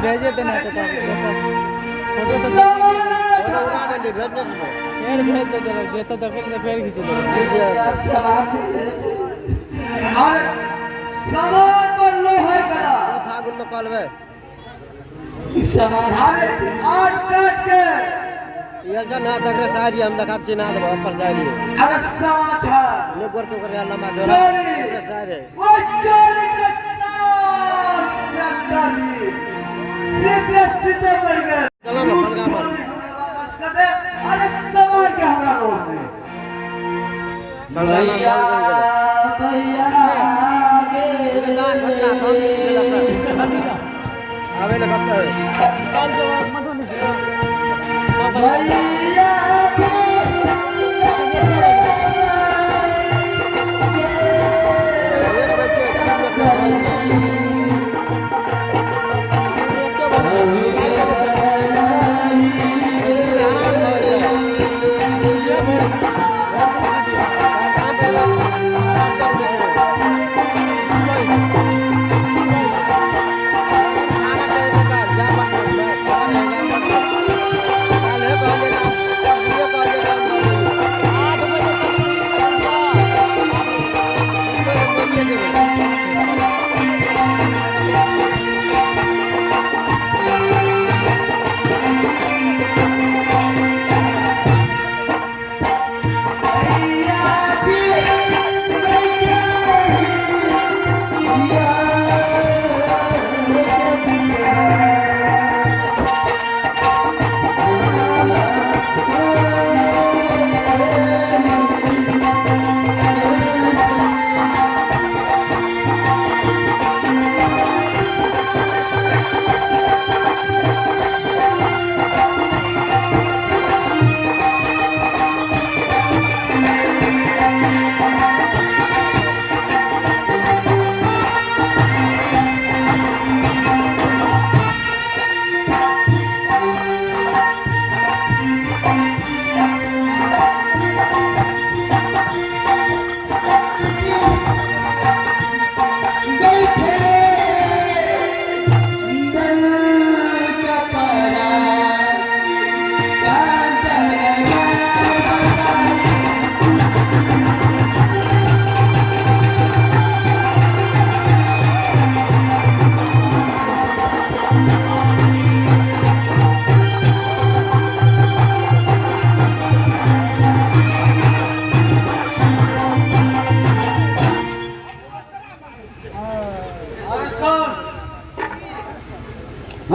भेजे थे ना तो फोटो तो भेज दे जरा जैसा दखल से फेर खींच दे और सामान पर लोहा करा फागुन में कॉलवे सामान आज काट के ये जो ना तगरे सारी हम दिखा चिन्हा दे ऊपर सारी अरे समाचार ने गोर के करे अल्लाह मा जोरा सारे वो चोरी के साथ सीधे पड़ गए चलो ना फलगा मार अरे सामान क्या हमरा लोग में भैया भैया आवे लगता है भैया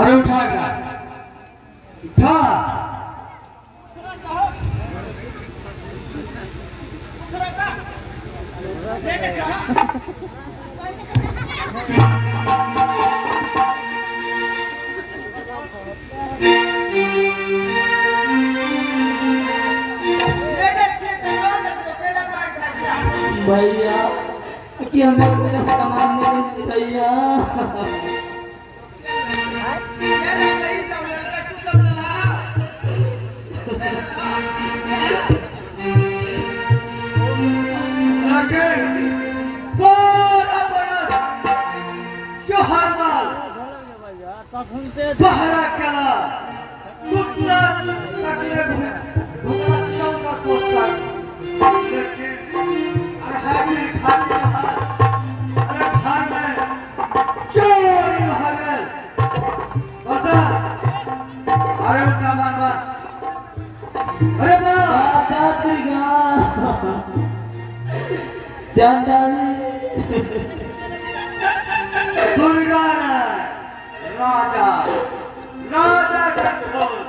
अरे उठा उठा भैया कि हमें मेरा सामान नहीं भैया पहरा कला कुत्ता तकले भूखा चौका कोटा अरे हाथी खाती अरे घर में चोरी भागल बता अरे उनका बार अरे माता दुर्गा दुर्गा राजा राजा कठोर